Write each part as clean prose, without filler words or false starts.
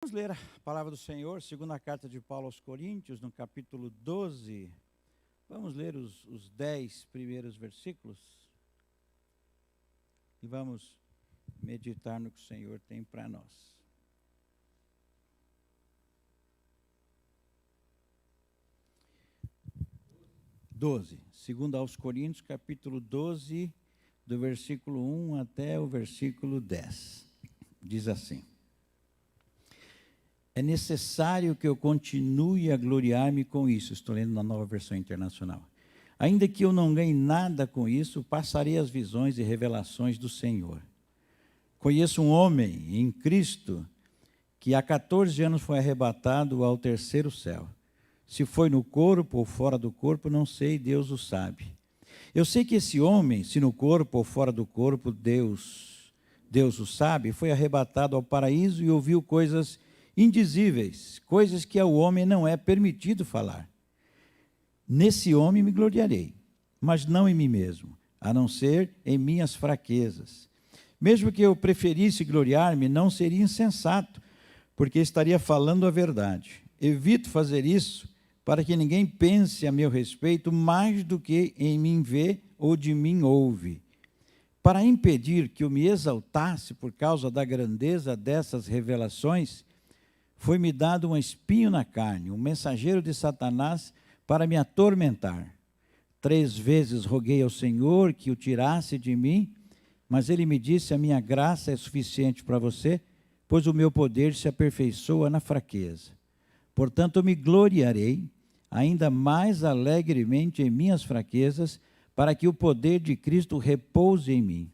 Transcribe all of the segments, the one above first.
Vamos ler a palavra do Senhor, segunda carta de Paulo aos Coríntios, no capítulo 12. Vamos ler os 10 primeiros versículos e vamos meditar no que o Senhor tem para nós. Segunda aos Coríntios, capítulo 12, do versículo 1 até o versículo 10. Diz assim: é necessário que eu continue a gloriar-me com isso. Estou lendo na Nova Versão Internacional. Ainda que eu não ganhe nada com isso, passarei as visões e revelações do Senhor. Conheço um homem em Cristo que há 14 anos foi arrebatado ao terceiro céu. Se foi no corpo ou fora do corpo, não sei, Deus o sabe. Eu sei que esse homem, se no corpo ou fora do corpo, Deus o sabe, foi arrebatado ao paraíso e ouviu coisas indizíveis, coisas que ao homem não é permitido falar. Nesse homem me gloriarei, mas não em mim mesmo, a não ser em minhas fraquezas. Mesmo que eu preferisse gloriar-me, não seria insensato, porque estaria falando a verdade. Evito fazer isso para que ninguém pense a meu respeito mais do que em mim vê ou de mim ouve. Para impedir que eu me exaltasse por causa da grandeza dessas revelações, foi-me dado um espinho na carne, um mensageiro de Satanás para me atormentar. 3 vezes roguei ao Senhor que o tirasse de mim, mas ele me disse: a minha graça é suficiente para você, pois o meu poder se aperfeiçoa na fraqueza. Portanto, eu me gloriarei ainda mais alegremente em minhas fraquezas, para que o poder de Cristo repouse em mim.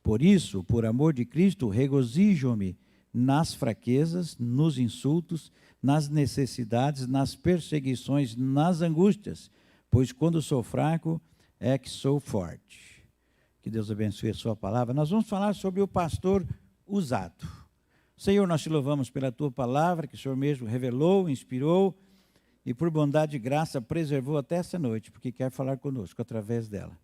Por isso, por amor de Cristo, regozijo-me nas fraquezas, nos insultos, nas necessidades, nas perseguições, nas angústias, pois quando sou fraco é que sou forte. Que Deus abençoe a sua palavra. Nós vamos falar sobre o pastor usado. Senhor, nós te louvamos pela tua palavra, que o Senhor mesmo revelou, inspirou e por bondade e graça preservou até essa noite, porque quer falar conosco através dela.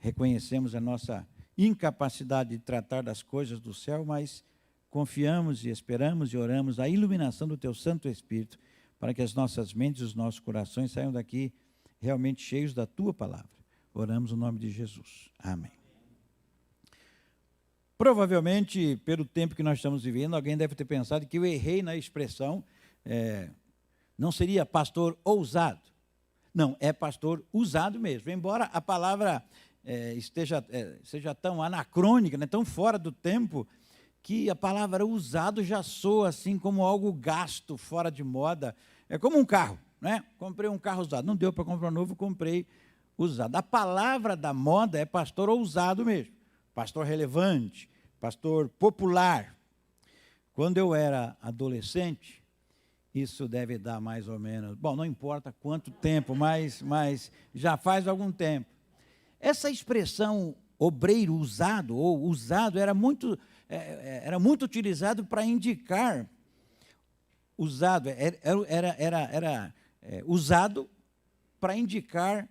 Reconhecemos a nossa incapacidade de tratar das coisas do céu, mas confiamos e esperamos e oramos a iluminação do teu Santo Espírito, para que as nossas mentes e os nossos corações saiam daqui realmente cheios da tua palavra. Oramos no nome de Jesus. Amém. Provavelmente, pelo tempo que nós estamos vivendo, alguém deve ter pensado que eu errei na expressão, não seria pastor ousado. Não, é pastor usado mesmo, embora a palavra seja tão anacrônica, né, tão fora do tempo, que a palavra usado já soa assim como algo gasto, fora de moda. É como um carro, né? Comprei um carro usado, não deu para comprar um novo, comprei usado. A palavra da moda é pastor ousado mesmo, pastor relevante, pastor popular. Quando eu era adolescente, isso deve dar mais ou menos, bom, não importa quanto tempo, mas já faz algum tempo. Essa expressão obreiro usado ou usado era muito utilizado para indicar usado, era usado para indicar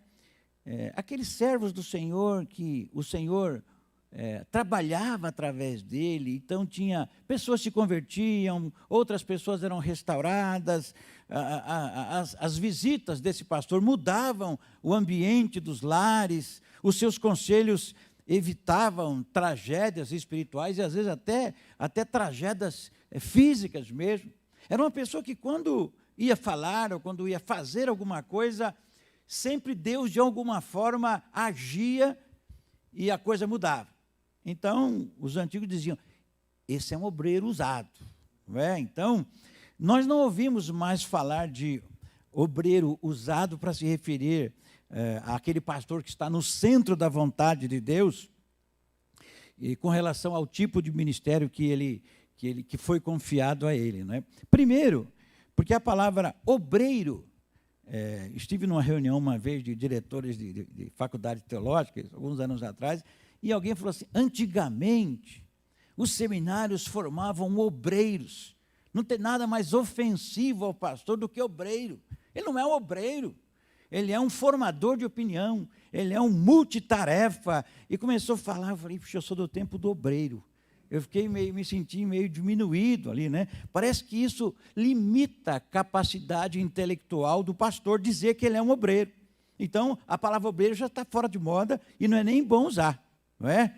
aqueles servos do Senhor que o Senhor trabalhava através dele. Então tinha pessoas se convertiam, outras pessoas eram restauradas, as visitas desse pastor mudavam o ambiente dos lares, os seus conselhos evitavam tragédias espirituais e às vezes até tragédias físicas mesmo. Era uma pessoa que quando ia falar ou quando ia fazer alguma coisa, sempre Deus de alguma forma agia e a coisa mudava. Então, os antigos diziam: esse é um obreiro usado. Não é? Então, nós não ouvimos mais falar de obreiro usado para se referir àquele pastor que está no centro da vontade de Deus, e com relação ao tipo de ministério que foi confiado a ele. Não é? Primeiro, porque a palavra obreiro, estive numa reunião uma vez de diretores de faculdades teológicas, alguns anos atrás, e alguém falou assim: antigamente, os seminários formavam obreiros. Não tem nada mais ofensivo ao pastor do que obreiro. Ele não é um obreiro, ele é um formador de opinião, ele é um multitarefa. E começou a falar, eu falei: puxa, eu sou do tempo do obreiro. eu fiquei me senti meio diminuído ali, né? Parece que isso limita a capacidade intelectual do pastor dizer que ele é um obreiro. Então, a palavra obreiro já está fora de moda e não é nem bom usar, não é?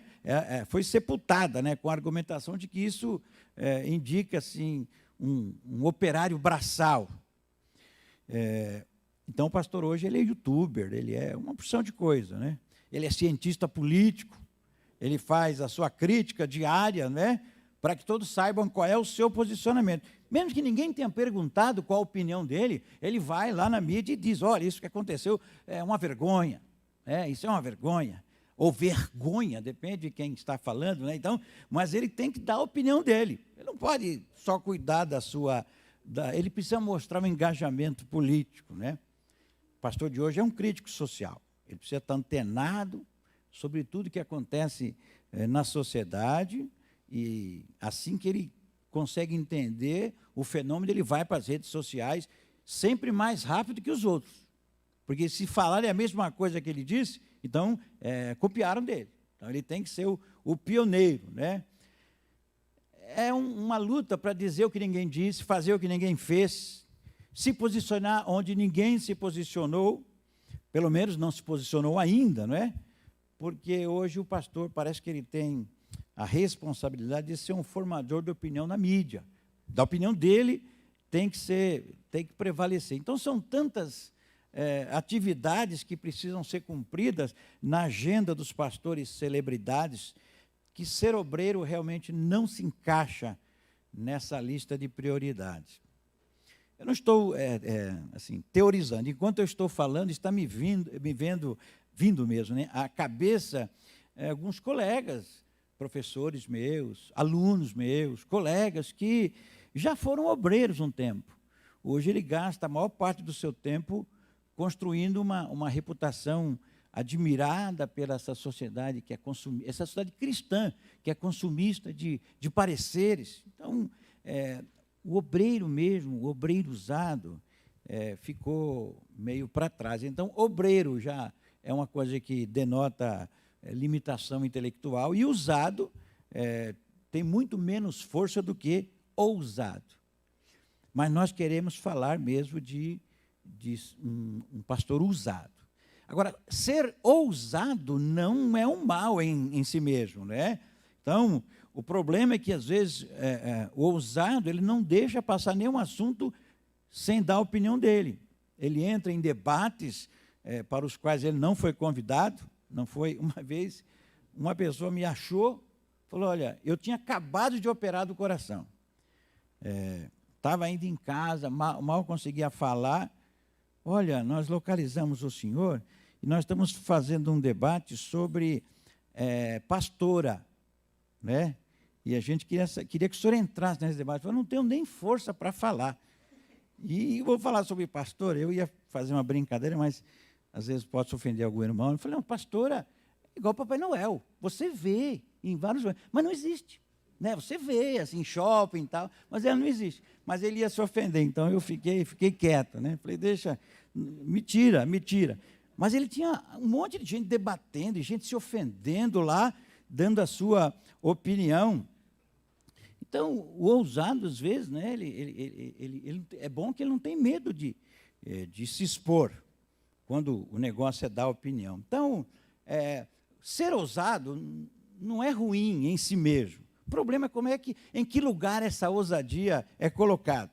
Foi sepultada, né, com a argumentação de que isso indica assim, um operário braçal. Então, o pastor hoje ele é youtuber, ele é uma porção de coisa, né? Ele é cientista político, ele faz a sua crítica diária, né, para que todos saibam qual é o seu posicionamento. Mesmo que ninguém tenha perguntado qual a opinião dele, ele vai lá na mídia e diz, olha, isso que aconteceu é uma vergonha, isso é uma vergonha. Ou vergonha, depende de quem está falando, né? Então, mas ele tem que dar a opinião dele. Ele não pode só cuidar da sua... ele precisa mostrar um engajamento político, né? O pastor de hoje é um crítico social. Ele precisa estar antenado sobre tudo que acontece na sociedade e assim que ele consegue entender o fenômeno, ele vai para as redes sociais sempre mais rápido que os outros. Porque se falarem a mesma coisa que ele disse, então copiaram dele. Então ele tem que ser o pioneiro, né? É uma luta para dizer o que ninguém disse, fazer o que ninguém fez, se posicionar onde ninguém se posicionou, pelo menos não se posicionou ainda, não é? Porque hoje o pastor parece que ele tem a responsabilidade de ser um formador de opinião na mídia. Da opinião dele tem que prevalecer. Então são tantas atividades que precisam ser cumpridas na agenda dos pastores celebridades, que ser obreiro realmente não se encaixa nessa lista de prioridades. Eu não estou assim, teorizando. Enquanto eu estou falando, está me vindo mesmo, né, à cabeça alguns colegas, professores meus, alunos meus, colegas que já foram obreiros um tempo. Hoje ele gasta a maior parte do seu tempo construindo uma reputação admirada pela essa sociedade que é consumista, essa sociedade cristã, que é consumista de pareceres. Então, o obreiro mesmo, o obreiro usado, ficou meio para trás. Então, obreiro já é uma coisa que denota limitação intelectual, e usado tem muito menos força do que ousado. Mas nós queremos falar mesmo de um pastor ousado. Agora, ser ousado não é um mal em si mesmo, né? Então, o problema é que, às vezes, o ousado ele não deixa passar nenhum assunto sem dar a opinião dele. Ele entra em debates para os quais ele não foi convidado. Não foi. Uma vez, uma pessoa me achou, falou, olha, eu tinha acabado de operar do coração. Estava ainda em casa, mal conseguia falar. Olha, nós localizamos o senhor e nós estamos fazendo um debate sobre pastora, né? E a gente queria que o senhor entrasse nesse debate. Eu não tenho nem força para falar. E vou falar sobre pastora. Eu ia fazer uma brincadeira, mas às vezes pode ofender algum irmão. Eu falei, não, pastora é igual Papai Noel. Você vê em vários lugares, mas não existe. Né? Você vê, assim, shopping e tal, mas ela não existe. Mas ele ia se ofender, então eu fiquei quieto, né? Falei, deixa, me tira. Mas ele tinha um monte de gente debatendo, e gente se ofendendo lá, dando a sua opinião. Então, o ousado, às vezes, né, ele é bom que ele não tem medo de se expor, quando o negócio é dar opinião. Então, ser ousado não é ruim em si mesmo. O problema é em que lugar essa ousadia é colocada.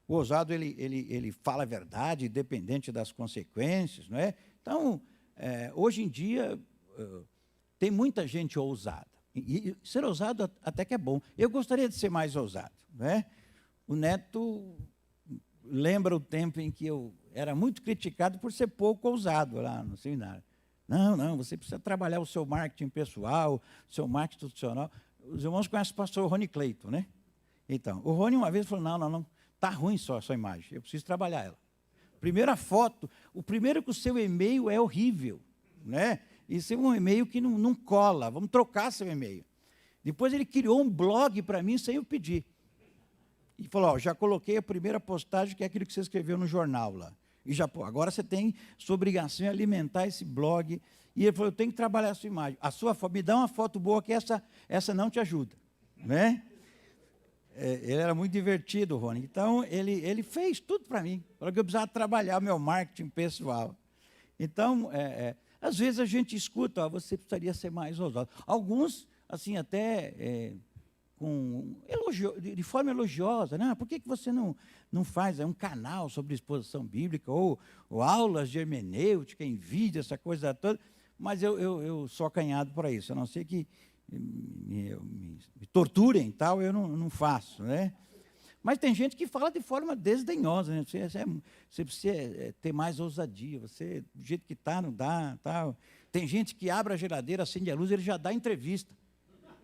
O ousado, ele fala a verdade, independente das consequências, não é? Então, hoje em dia, tem muita gente ousada. E ser ousado até que é bom. Eu gostaria de ser mais ousado, não é? O Neto lembra o tempo em que eu era muito criticado por ser pouco ousado lá no seminário. Não, você precisa trabalhar o seu marketing pessoal, o seu marketing institucional. Os irmãos conhecem o pastor Rony Clayton, né? Então, o Rony uma vez falou, não, está ruim só a sua imagem, eu preciso trabalhar ela. Primeira foto, o primeiro que o seu e-mail é horrível, né? Isso é um e-mail que não cola, vamos trocar seu e-mail. Depois ele criou um blog para mim sem eu pedir. E falou, já coloquei a primeira postagem, que é aquilo que você escreveu no jornal lá. E já, agora você tem sua obrigação de alimentar esse blog. E ele falou, eu tenho que trabalhar a sua imagem. A sua foto, me dá uma foto boa que essa não te ajuda. né? Ele era muito divertido, Rony. Então, ele fez tudo para mim. Falou que eu precisava trabalhar meu marketing pessoal. Então, às vezes a gente escuta, você precisaria ser mais ousado. Alguns, assim, até de forma elogiosa, né? Por que você não faz um canal sobre exposição bíblica ou aulas de hermenêutica em vídeo, essa coisa toda? Mas eu sou acanhado para isso, a não ser que me torturem, tal, eu não faço, né? Mas tem gente que fala de forma desdenhosa, né? Você precisa ter mais ousadia, você, do jeito que está, não dá, tal. Tem gente que abre a geladeira, acende a luz, ele já dá entrevista.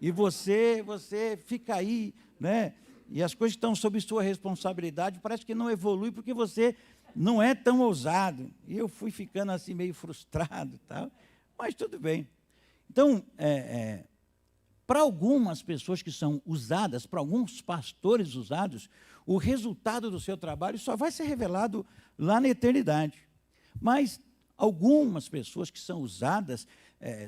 E você fica aí, né? E as coisas estão sob sua responsabilidade, parece que não evolui porque você não é tão ousado. E eu fui ficando assim meio frustrado, tal, mas tudo bem. Então, para algumas pessoas que são usadas, para alguns pastores usados, o resultado do seu trabalho só vai ser revelado lá na eternidade. Mas algumas pessoas que são usadas,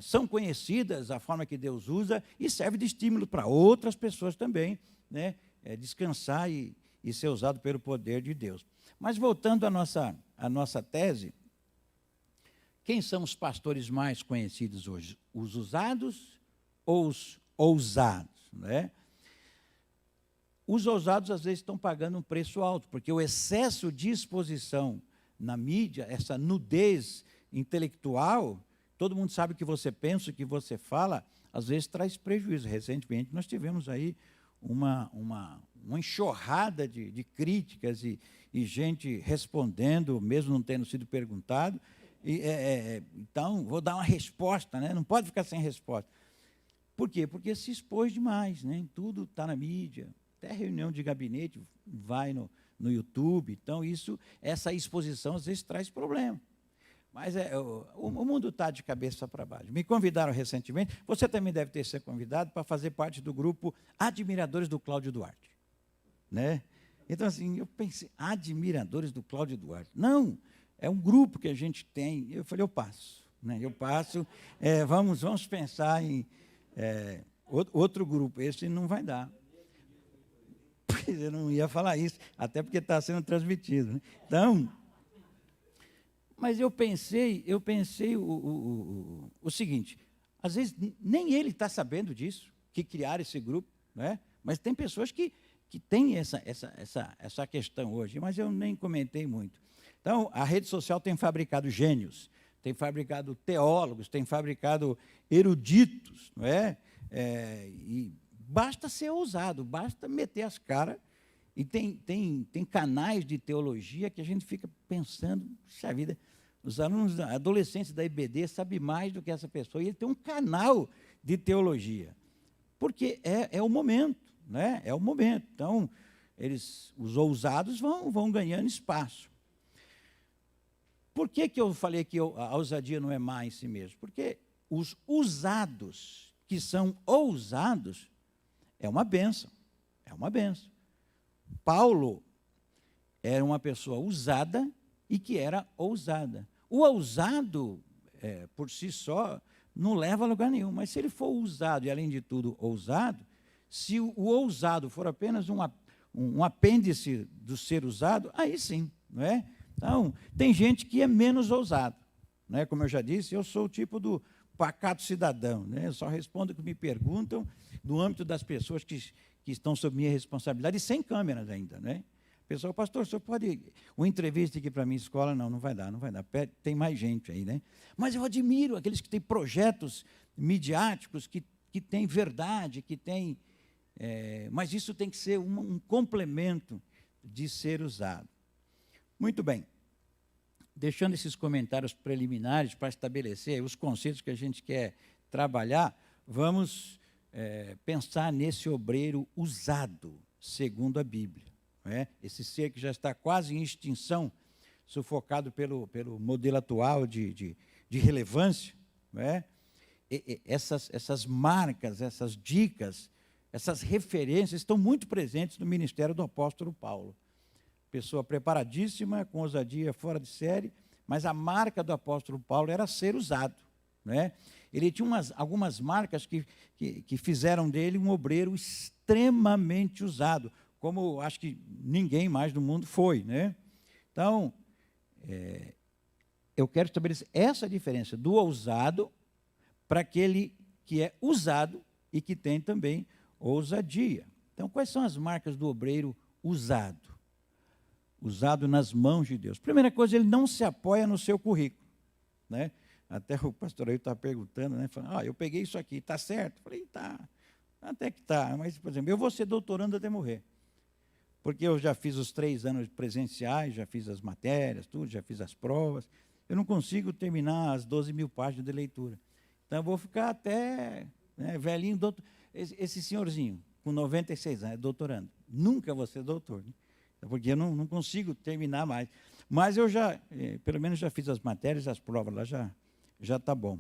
são conhecidas a forma que Deus usa e serve de estímulo para outras pessoas também, né? Descansar e ser usado pelo poder de Deus. Mas voltando à nossa tese, quem são os pastores mais conhecidos hoje? Os usados ou os ousados, né? Os ousados, às vezes, estão pagando um preço alto, porque o excesso de exposição na mídia, essa nudez intelectual, todo mundo sabe o que você pensa, o que você fala, às vezes traz prejuízo. Recentemente, nós tivemos aí uma enxurrada de críticas e gente respondendo, mesmo não tendo sido perguntado. Então, vou dar uma resposta, né? Não pode ficar sem resposta. Por quê? Porque se expôs demais, né? Tudo está na mídia, até reunião de gabinete vai no YouTube. Então, essa exposição às vezes traz problema. Mas o mundo está de cabeça para baixo. Me convidaram recentemente, você também deve ter sido convidado para fazer parte do grupo Admiradores do Cláudio Duarte, né? Então, assim, eu pensei, Admiradores do Cláudio Duarte. Não, é um grupo que a gente tem. Eu falei, eu passo, né? Eu passo, vamos pensar em outro grupo, esse não vai dar. Eu não ia falar isso, até porque está sendo transmitido, né? Então, mas eu pensei o seguinte, às vezes nem ele está sabendo disso, que criaram esse grupo, né? Mas tem pessoas que têm essa questão hoje, mas eu nem comentei muito. Então, a rede social tem fabricado gênios, tem fabricado teólogos, tem fabricado eruditos, não é? E basta ser ousado, basta meter as caras. E tem canais de teologia que a gente fica pensando, puxa vida, os alunos, adolescentes da IBD sabem mais do que essa pessoa, e ele tem um canal de teologia, porque é o momento, né? É o momento. Então, os ousados vão ganhando espaço. Por que eu falei que a ousadia não é má em si mesmo? Porque os usados, que são ousados, é uma bênção, é uma bênção. Paulo era uma pessoa usada e que era ousada. O ousado, por si só, não leva a lugar nenhum, mas se ele for usado e, além de tudo, ousado, se o ousado for apenas um apêndice do ser usado, aí sim, não é? Então, tem gente que é menos ousado, né? Como eu já disse, eu sou o tipo do pacato cidadão, né? Eu só respondo o que me perguntam no âmbito das pessoas que estão sob minha responsabilidade, e sem câmeras ainda, né? Pessoal, pastor, o senhor pode uma entrevista aqui para a minha escola? Não vai dar. Tem mais gente aí, né? Mas eu admiro aqueles que têm projetos midiáticos, que têm verdade, que têm... mas isso tem que ser um complemento de ser usado. Muito bem. Deixando esses comentários preliminares para estabelecer os conceitos que a gente quer trabalhar, vamos pensar nesse obreiro usado, segundo a Bíblia. Esse ser que já está quase em extinção, sufocado pelo modelo atual de relevância. Essas marcas, essas dicas, essas referências estão muito presentes no ministério do apóstolo Paulo. Pessoa preparadíssima, com ousadia fora de série, mas a marca do apóstolo Paulo era ser usado, né? Ele tinha algumas marcas que fizeram dele um obreiro extremamente usado, como acho que ninguém mais no mundo foi, né? Então, eu quero estabelecer essa diferença do ousado para aquele que é usado e que tem também ousadia. Então, quais são as marcas do obreiro usado? Usado nas mãos de Deus. Primeira coisa, ele não se apoia no seu currículo, né? Até o pastor aí está perguntando, né? Falando, eu peguei isso aqui, está certo? Eu falei, tá, até que está. Mas, por exemplo, eu vou ser doutorando até morrer. Porque eu já fiz os 3 anos presenciais, já fiz as matérias, tudo, já fiz as provas. Eu não consigo terminar as 12 mil páginas de leitura. Então, eu vou ficar até, né, velhinho, doutor. Esse senhorzinho, com 96 anos, é doutorando. Nunca vou ser doutor, né? Porque eu não consigo terminar mais. Mas eu já, pelo menos já fiz as matérias, as provas lá, já está bom.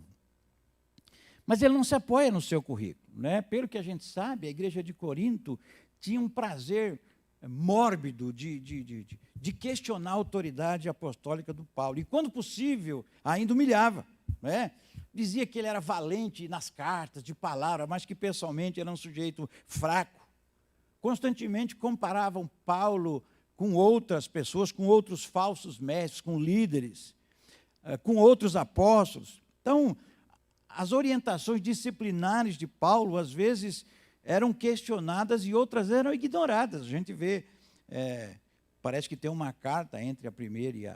Mas ele não se apoia no seu currículo, né? Pelo que a gente sabe, a igreja de Corinto tinha um prazer mórbido de questionar a autoridade apostólica do Paulo. E, quando possível, ainda humilhava, né? Dizia que ele era valente nas cartas, de palavra, mas que pessoalmente era um sujeito fraco. Constantemente comparavam Paulo com outras pessoas, com outros falsos mestres, com líderes, com outros apóstolos. Então, as orientações disciplinares de Paulo, às vezes, eram questionadas e outras eram ignoradas. A gente vê, parece que tem uma carta entre a primeira e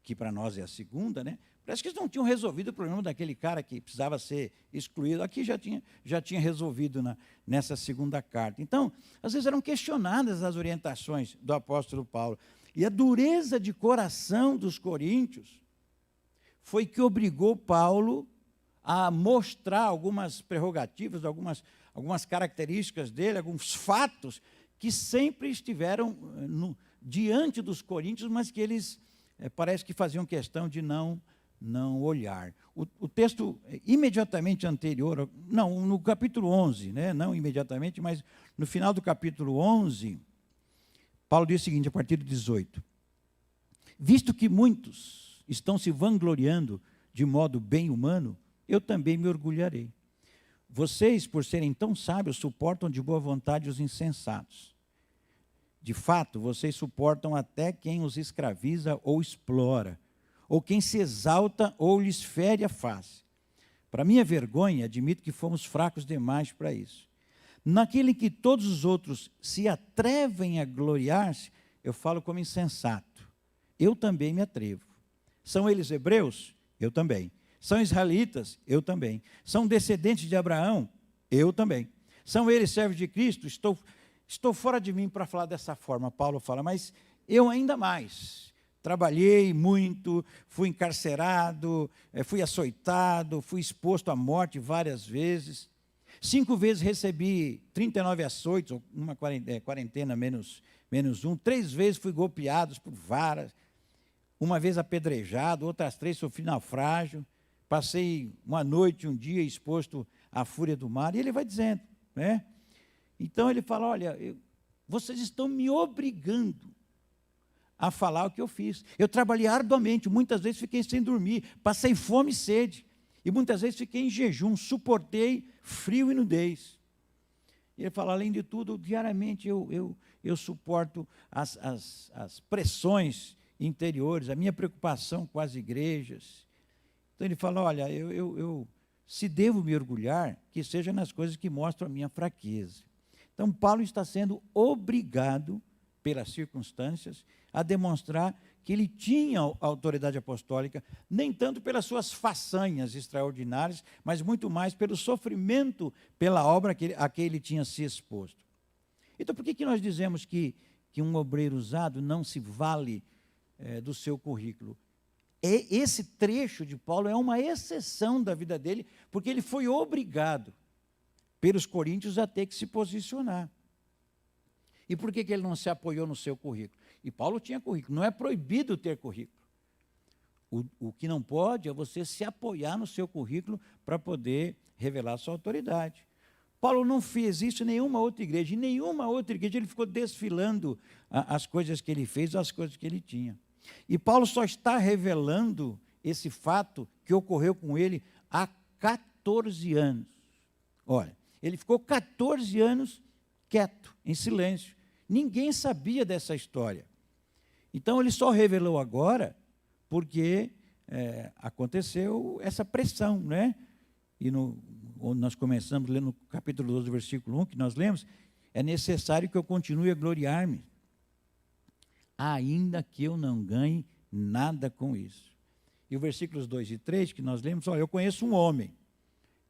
que para nós é a segunda, né? Parece que eles não tinham resolvido o problema daquele cara que precisava ser excluído. Aqui já tinha resolvido nessa segunda carta. Então, às vezes eram questionadas as orientações do apóstolo Paulo. E a dureza de coração dos coríntios foi que obrigou Paulo a mostrar algumas prerrogativas, algumas características dele, alguns fatos que sempre estiveram diante dos coríntios, mas que eles parece que faziam questão de não olhar. O texto imediatamente anterior, no capítulo 11, né, não imediatamente, mas no final do capítulo 11, Paulo diz o seguinte, a partir do 18: visto que muitos estão se vangloriando de modo bem humano, eu também me orgulharei. Vocês, por serem tão sábios, suportam de boa vontade os insensatos. De fato, vocês suportam até quem os escraviza ou explora, ou quem se exalta ou lhes fere a face. Para minha vergonha, admito que fomos fracos demais para isso. Naquele que todos os outros se atrevem a gloriar-se, eu falo como insensato. Eu também me atrevo. São eles hebreus? Eu também. São israelitas? Eu também. São descendentes de Abraão? Eu também. São eles servos de Cristo? Estou fora de mim para falar dessa forma, Paulo fala, mas eu ainda mais. Trabalhei muito, fui encarcerado, fui açoitado, fui exposto à morte várias vezes. 5 vezes recebi 39 açoites, uma quarentena menos 1. 3 vezes fui golpeado por varas. Uma vez apedrejado, outras 3 sofri naufrágio. Passei uma noite, um dia exposto à fúria do mar. E ele vai dizendo, né? Então ele fala, olha, vocês estão me obrigando a falar o que eu fiz. Eu trabalhei arduamente, muitas vezes fiquei sem dormir, passei fome e sede, e muitas vezes fiquei em jejum, suportei frio e nudez. E ele fala, além de tudo, diariamente eu suporto as pressões interiores, a minha preocupação com as igrejas. Então ele fala, olha, se devo me orgulhar, que seja nas coisas que mostram a minha fraqueza. Então Paulo está sendo obrigado, pelas circunstâncias, a demonstrar que ele tinha a autoridade apostólica, nem tanto pelas suas façanhas extraordinárias, mas muito mais pelo sofrimento, pela obra a que ele tinha se exposto. Então, por que nós dizemos que um obreiro usado não se vale do seu currículo? Esse trecho de Paulo é uma exceção da vida dele, porque ele foi obrigado pelos coríntios a ter que se posicionar. E por que ele não se apoiou no seu currículo? E Paulo tinha currículo, não é proibido ter currículo. O que não pode é você se apoiar no seu currículo para poder revelar sua autoridade. Paulo não fez isso em nenhuma outra igreja. Em nenhuma outra igreja ele ficou desfilando as coisas que ele fez, as coisas que ele tinha. E Paulo só está revelando esse fato que ocorreu com ele há 14 anos. Olha, ele ficou 14 anos quieto, em silêncio. Ninguém sabia dessa história. Então, ele só revelou agora porque aconteceu essa pressão, né? E onde nós começamos lendo no capítulo 12, versículo 1, que nós lemos, é necessário que eu continue a gloriar-me, ainda que eu não ganhe nada com isso. E os versículos 2 e 3, que nós lemos, olha, eu conheço um homem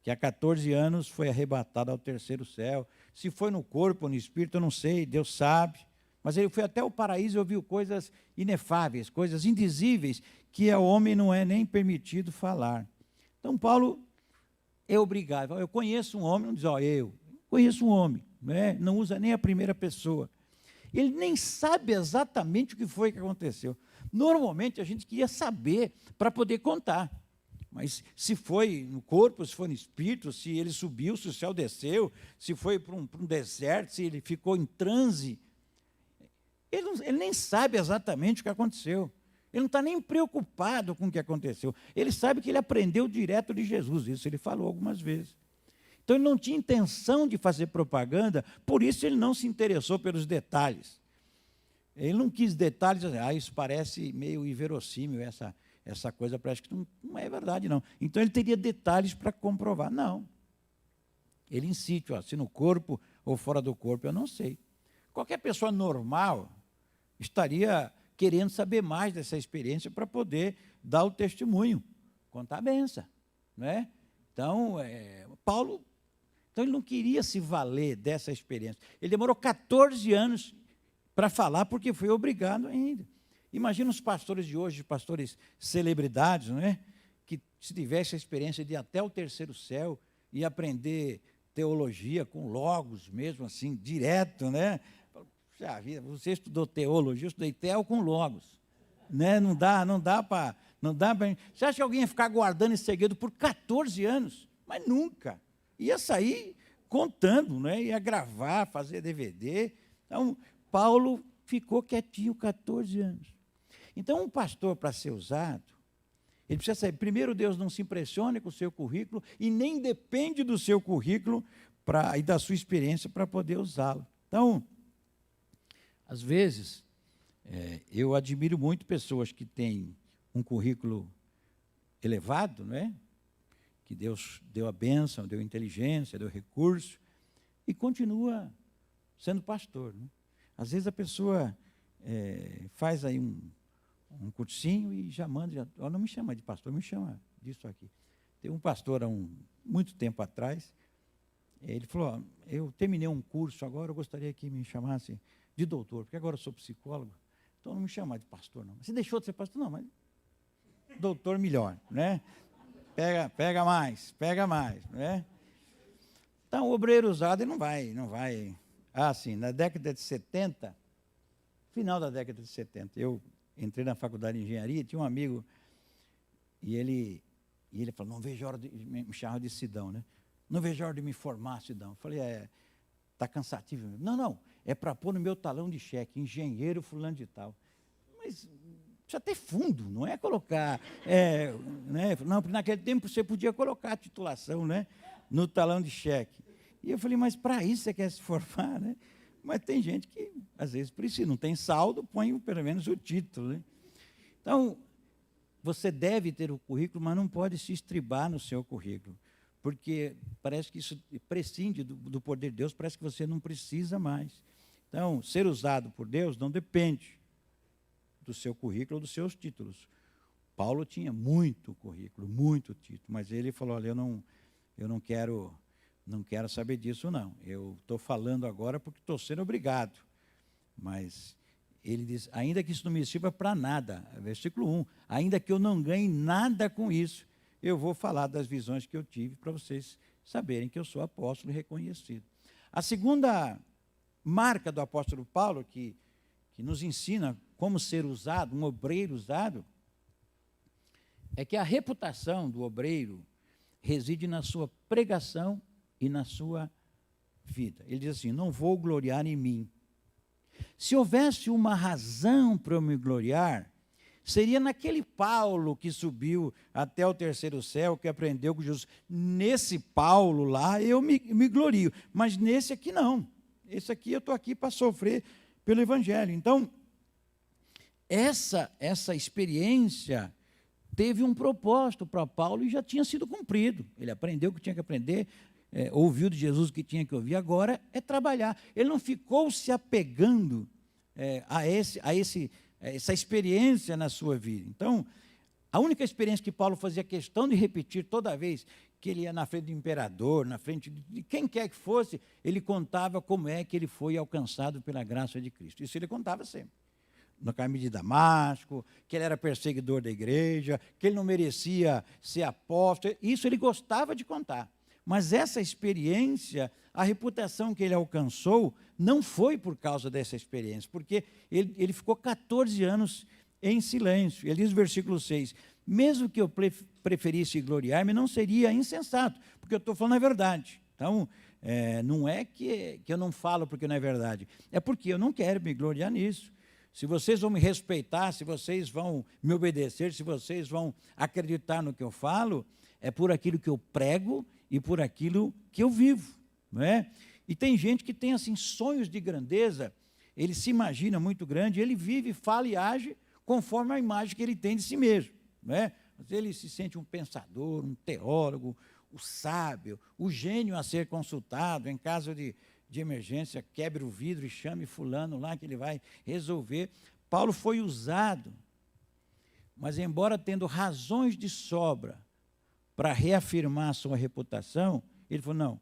que há 14 anos foi arrebatado ao terceiro céu. Se foi no corpo ou no espírito, eu não sei, Deus sabe. Mas ele foi até o paraíso e ouviu coisas inefáveis, coisas indizíveis, que ao homem não é nem permitido falar. Então, Paulo é obrigado. Eu conheço um homem, não diz, eu conheço um homem, não usa nem a primeira pessoa. Ele nem sabe exatamente o que foi que aconteceu. Normalmente, a gente queria saber para poder contar. Mas se foi no corpo, se foi no espírito, se ele subiu, se o céu desceu, se foi para um deserto, se ele ficou em transe, ele nem sabe exatamente o que aconteceu. Ele não está nem preocupado com o que aconteceu. Ele sabe que ele aprendeu direto de Jesus, isso ele falou algumas vezes. Então, ele não tinha intenção de fazer propaganda, por isso ele não se interessou pelos detalhes. Ele não quis detalhes, isso parece meio inverossímil, essa coisa parece que não é verdade, não. Então, ele teria detalhes para comprovar. Não. Ele insiste, se no corpo ou fora do corpo, eu não sei. Qualquer pessoa normal estaria querendo saber mais dessa experiência para poder dar o testemunho, contar a benção, né? Então, Paulo, ele não queria se valer dessa experiência. Ele demorou 14 anos para falar, porque foi obrigado ainda. Imagina os pastores de hoje, pastores celebridades, não é? Que se tivesse a experiência de ir até o terceiro céu e aprender teologia com logos mesmo, assim, direto, né? Já vi, você estudou teologia, eu estudei teo com logos, né? Não dá para. Você acha que alguém ia ficar guardando esse segredo por 14 anos? Mas nunca. Ia sair contando, né? Ia gravar, fazer DVD. Então, Paulo ficou quietinho 14 anos. Então, um pastor, para ser usado, ele precisa saber, primeiro, Deus não se impressione com o seu currículo e nem depende do seu currículo e da sua experiência para poder usá-lo. Então, às vezes, eu admiro muito pessoas que têm um currículo elevado, né? Que Deus deu a bênção, deu inteligência, deu recurso, e continua sendo pastor, né? Às vezes a pessoa faz aí um cursinho e já manda, não me chama de pastor, me chama disso aqui. Tem um pastor há muito tempo atrás, ele falou, eu terminei um curso agora, eu gostaria que me chamasse de doutor, porque agora eu sou psicólogo, então não me chama de pastor, não. Você deixou de ser pastor? Não, mas doutor melhor, né? Pega mais, né? Então, o obreiro usado ele não vai. Assim, na década de 70, final da década de 70, eu entrei na faculdade de engenharia, tinha um amigo, e ele falou, não vejo a hora de, me chamava de Sidão, né? Não vejo a hora de me formar, Sidão. Eu falei, está cansativo. Não, é para pôr no meu talão de cheque, engenheiro fulano de tal. Mas precisa ter fundo, não é colocar, né? Não, porque naquele tempo você podia colocar a titulação, né? No talão de cheque. E eu falei, mas para isso você quer se formar, né? Mas tem gente que, às vezes, precisa, não tem saldo, põe pelo menos o título, né? Então, você deve ter o currículo, mas não pode se estribar no seu currículo, porque parece que isso prescinde do poder de Deus, parece que você não precisa mais. Então, ser usado por Deus não depende do seu currículo ou dos seus títulos. Paulo tinha muito currículo, muito título, mas ele falou, olha, eu não quero saber disso, não. Eu estou falando agora porque estou sendo obrigado. Mas ele diz, ainda que isso não me sirva para nada, versículo 1, ainda que eu não ganhe nada com isso, eu vou falar das visões que eu tive para vocês saberem que eu sou apóstolo reconhecido. A segunda marca do apóstolo Paulo, que nos ensina como ser usado, um obreiro usado, é que a reputação do obreiro reside na sua pregação e na sua vida. Ele diz assim, não vou gloriar em mim. Se houvesse uma razão para eu me gloriar, seria naquele Paulo que subiu até o terceiro céu, que aprendeu com Jesus. Nesse Paulo lá eu me glorio, mas nesse aqui não. Esse aqui eu estou aqui para sofrer pelo Evangelho. Então, essa experiência teve um propósito para Paulo e já tinha sido cumprido. Ele aprendeu o que tinha que aprender, ouviu de Jesus o que tinha que ouvir, agora é trabalhar. Ele não ficou se apegando essa experiência na sua vida. Então, a única experiência que Paulo fazia questão de repetir toda vez que ele ia na frente do imperador, na frente de quem quer que fosse, ele contava como é que ele foi alcançado pela graça de Cristo. Isso ele contava sempre. No caminho de Damasco, que ele era perseguidor da igreja, que ele não merecia ser apóstolo. Isso ele gostava de contar. Mas essa experiência, a reputação que ele alcançou, não foi por causa dessa experiência, porque ele ficou 14 anos em silêncio. Ele diz no versículo 6, mesmo que eu preferisse gloriar-me, não seria insensato, porque eu estou falando a verdade. Então, não é que eu não falo porque não é verdade, é porque eu não quero me gloriar nisso. Se vocês vão me respeitar, se vocês vão me obedecer, se vocês vão acreditar no que eu falo, é por aquilo que eu prego e por aquilo que eu vivo, não é? E tem gente que tem assim sonhos de grandeza, ele se imagina muito grande, ele vive, fala e age conforme a imagem que ele tem de si mesmo, não é? Ele se sente um pensador, um teólogo, o sábio, o gênio a ser consultado em caso de emergência, quebre o vidro e chame fulano lá que ele vai resolver. Paulo foi usado, mas embora tendo razões de sobra para reafirmar a sua reputação, ele falou, não,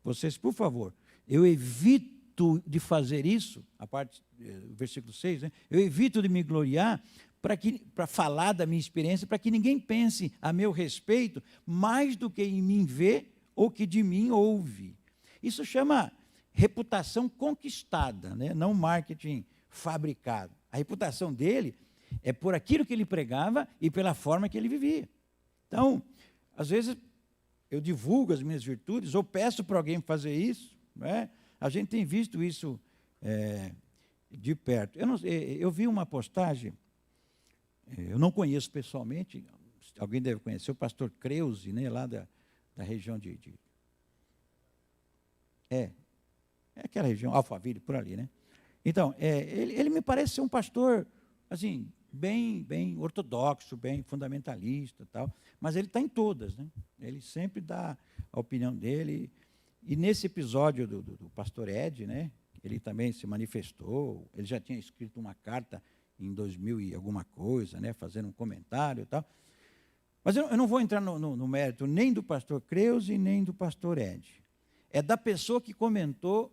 vocês, por favor, eu evito de fazer isso, a parte do versículo 6, né? Eu evito de me gloriar para falar da minha experiência, para que ninguém pense a meu respeito mais do que em mim vê ou que de mim ouve. Isso chama reputação conquistada, né? Não marketing fabricado. A reputação dele é por aquilo que ele pregava e pela forma que ele vivia. Então, às vezes, eu divulgo as minhas virtudes ou peço para alguém fazer isso, né? A gente tem visto isso de perto. Eu vi uma postagem, eu não conheço pessoalmente, alguém deve conhecer, o pastor Creuze, né, lá da região é aquela região, Alphaville, por ali, né? Então, ele me parece ser um pastor, assim, bem ortodoxo, bem fundamentalista, tal, mas ele está em todas, né? Ele sempre dá a opinião dele. E nesse episódio do pastor Ed, né, ele também se manifestou, ele já tinha escrito uma carta em 2000 e alguma coisa, né, fazendo um comentário e tal. Mas eu não vou entrar no mérito nem do pastor Creuze, nem do pastor Ed. É da pessoa que comentou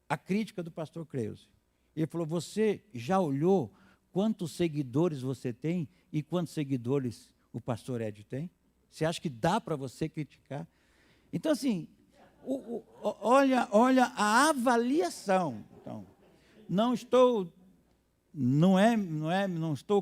a crítica do pastor Creuze. Ele falou, você já olhou quantos seguidores você tem e quantos seguidores o pastor Ed tem? Você acha que dá para você criticar? Então, assim, olha a avaliação. Então, não estou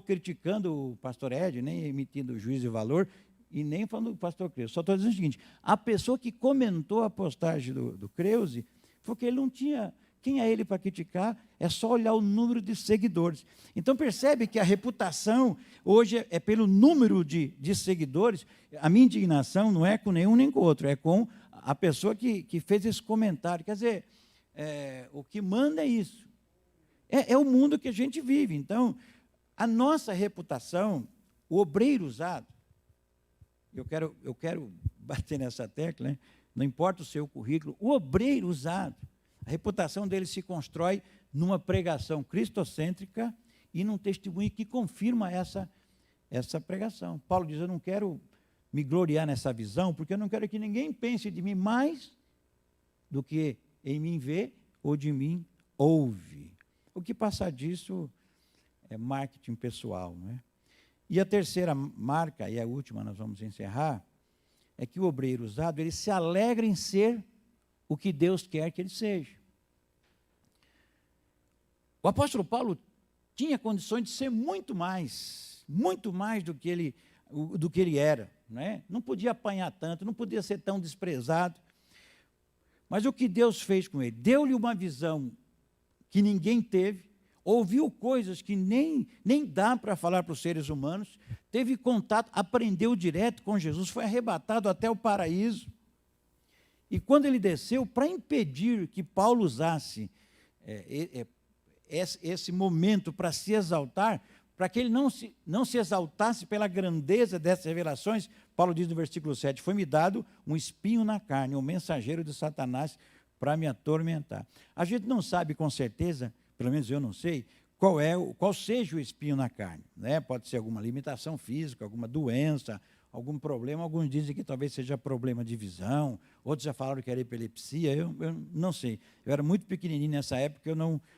criticando o pastor Ed, nem emitindo juízo de valor, e nem falando do pastor Creuze. Só estou dizendo o seguinte, a pessoa que comentou a postagem do Creuze, foi que ele não tinha... Quem é ele para criticar? É só olhar o número de seguidores. Então, percebe que a reputação hoje é pelo número de seguidores. A minha indignação não é com nenhum nem com o outro, é com a pessoa que fez esse comentário. Quer dizer, o que manda é isso. É o mundo que a gente vive. Então, a nossa reputação, o obreiro usado, eu quero bater nessa tecla, né? Não importa o seu currículo, o obreiro usado, a reputação dele se constrói numa pregação cristocêntrica e num testemunho que confirma essa pregação. Paulo diz, eu não quero me gloriar nessa visão, porque eu não quero que ninguém pense de mim mais do que em mim vê ou de mim ouve. O que passa disso é marketing pessoal, não é? E a terceira marca, e a última nós vamos encerrar, é que o obreiro usado, ele se alegra em ser o que Deus quer que ele seja. O apóstolo Paulo tinha condições de ser muito mais do que ele era, né? Não podia apanhar tanto, não podia ser tão desprezado. Mas o que Deus fez com ele? Deu-lhe uma visão que ninguém teve, ouviu coisas que nem dá para falar para os seres humanos, teve contato, aprendeu direto com Jesus, foi arrebatado até o paraíso. E quando ele desceu, para impedir que Paulo usasse esse momento para se exaltar, para que ele não se exaltasse pela grandeza dessas revelações, Paulo diz no versículo 7, foi-me dado um espinho na carne, um mensageiro de Satanás para me atormentar. A gente não sabe com certeza, pelo menos eu não sei, qual seja o espinho na carne. Né? Pode ser alguma limitação física, alguma doença, algum problema. Alguns dizem que talvez seja problema de visão, outros já falaram que era epilepsia, eu não sei. Eu era muito pequenininho nessa época, eu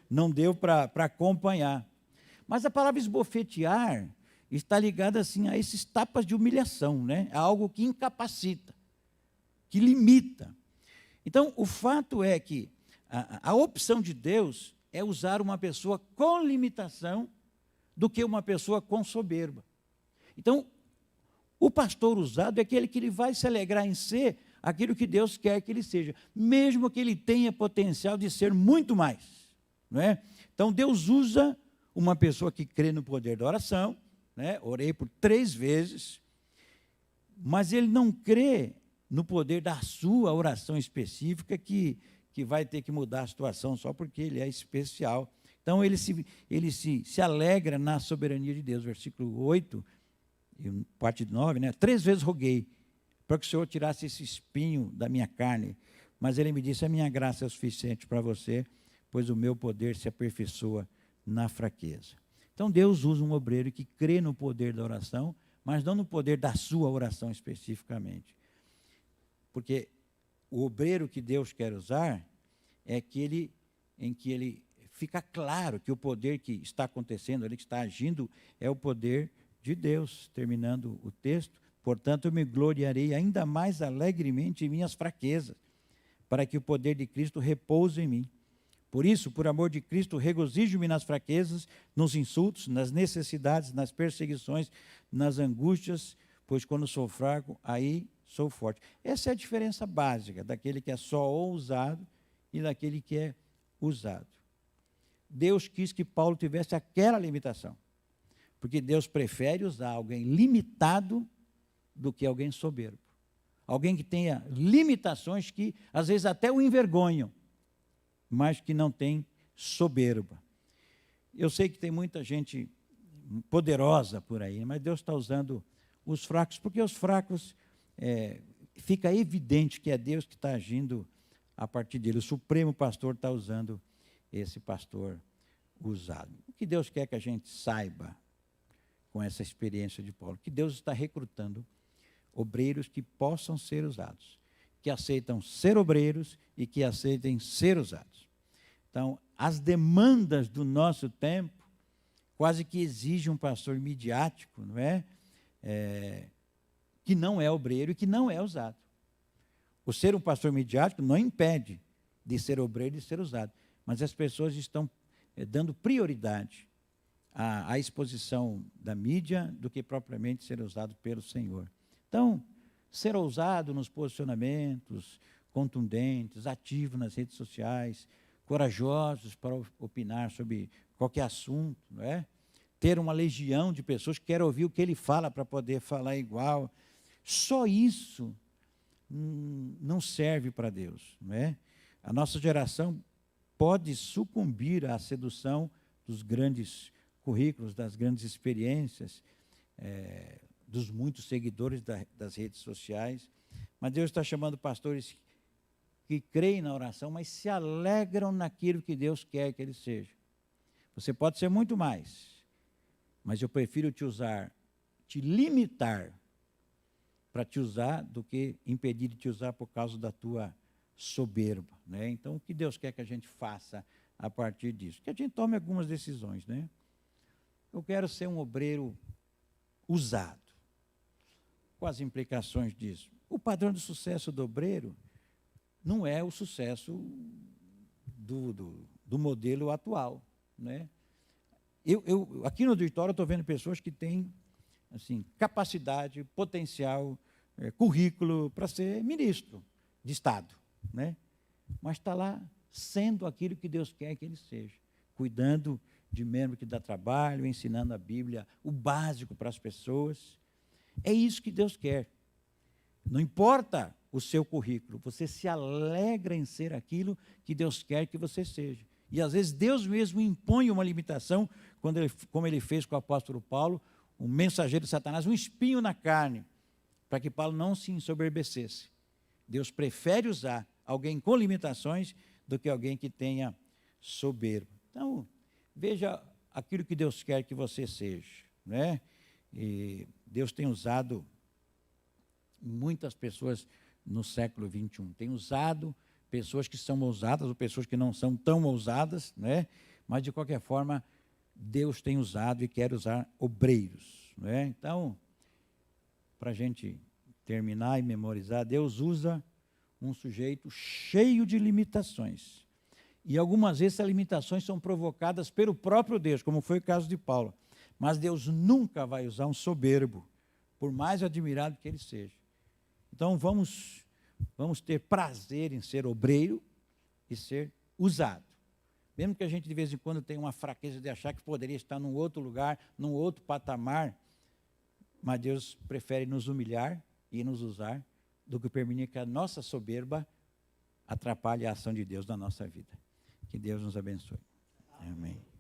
não deu para acompanhar. Mas a palavra esbofetear está ligada assim, a esses tapas de humilhação, né? A algo que incapacita, que limita. Então, o fato é que a opção de Deus é usar uma pessoa com limitação do que uma pessoa com soberba. Então, o pastor usado é aquele que ele vai se alegrar em ser aquilo que Deus quer que ele seja, mesmo que ele tenha potencial de ser muito mais. Não é? Então, Deus usa uma pessoa que crê no poder da oração, né? Orei por 3 vezes, mas ele não crê no poder da sua oração específica que vai ter que mudar a situação só porque ele é especial. Então, ele se alegra na soberania de Deus. Versículo 8, parte 9, né? 3 vezes roguei para que o Senhor tirasse esse espinho da minha carne, mas ele me disse, a minha graça é o suficiente para você, pois o meu poder se aperfeiçoa na fraqueza. Então, Deus usa um obreiro que crê no poder da oração, mas não no poder da sua oração especificamente. Porque o obreiro que Deus quer usar é aquele em que ele fica claro que o poder que está acontecendo ali, que está agindo, é o poder de Deus. Terminando o texto, portanto, eu me gloriarei ainda mais alegremente em minhas fraquezas, para que o poder de Cristo repouse em mim. Por isso, por amor de Cristo, regozijo-me nas fraquezas, nos insultos, nas necessidades, nas perseguições, nas angústias, pois quando sou fraco, aí sou forte. Essa é a diferença básica daquele que é só ousado e daquele que é usado. Deus quis que Paulo tivesse aquela limitação, porque Deus prefere usar alguém limitado do que alguém soberbo. Alguém que tenha limitações que às vezes até o envergonham, mas que não tem soberba. Eu sei que tem muita gente poderosa por aí, mas Deus está usando os fracos, porque os fracos, fica evidente que é Deus que está agindo a partir dele. O Supremo Pastor está usando esse pastor usado. O que Deus quer que a gente saiba com essa experiência de Paulo? Que Deus está recrutando obreiros que possam ser usados, que aceitam ser obreiros e que aceitem ser usados. Então, as demandas do nosso tempo quase que exigem um pastor midiático, não é? Que não é obreiro e que não é usado. O ser um pastor midiático não impede de ser obreiro e de ser usado, mas as pessoas estão dando prioridade à exposição da mídia do que propriamente ser usado pelo Senhor. Então, ser ousado nos posicionamentos, contundentes, ativo nas redes sociais, corajosos para opinar sobre qualquer assunto, não é? Ter uma legião de pessoas que querem ouvir o que ele fala para poder falar igual. Só isso não serve para Deus, não é? A nossa geração pode sucumbir à sedução dos grandes currículos, das grandes experiências, dos muitos seguidores das redes sociais, mas Deus está chamando pastores que creem na oração, mas se alegram naquilo que Deus quer que eles sejam. Você pode ser muito mais, mas eu prefiro te usar, te limitar para te usar do que impedir de te usar por causa da tua soberba, né? Então, o que Deus quer que a gente faça a partir disso? Que a gente tome algumas decisões, né? Eu quero ser um obreiro usado. Quais as implicações disso? O padrão de sucesso do obreiro não é o sucesso do modelo atual, né? Eu aqui no auditório estou vendo pessoas que têm assim, capacidade, potencial, currículo para ser ministro de Estado, né? Mas está lá sendo aquilo que Deus quer que ele seja, cuidando de membro que dá trabalho, ensinando a Bíblia, o básico para as pessoas. É isso que Deus quer. Não importa o seu currículo, você se alegra em ser aquilo que Deus quer que você seja. E às vezes Deus mesmo impõe uma limitação, como ele fez com o apóstolo Paulo, um mensageiro de Satanás, um espinho na carne, para que Paulo não se ensoberbecesse. Deus prefere usar alguém com limitações do que alguém que tenha soberba. Então, veja aquilo que Deus quer que você seja, né? E Deus tem usado muitas pessoas no século XXI. Tem usado pessoas que são ousadas ou pessoas que não são tão ousadas, né? Mas, de qualquer forma, Deus tem usado e quer usar obreiros, né? Então, para a gente terminar e memorizar, Deus usa um sujeito cheio de limitações. E algumas vezes essas limitações são provocadas pelo próprio Deus, como foi o caso de Paulo. Mas Deus nunca vai usar um soberbo, por mais admirado que ele seja. Então vamos ter prazer em ser obreiro e ser usado. Mesmo que a gente de vez em quando tenha uma fraqueza de achar que poderia estar num outro lugar, num outro patamar, mas Deus prefere nos humilhar e nos usar do que permitir que a nossa soberba atrapalhe a ação de Deus na nossa vida. Que Deus nos abençoe. Amém.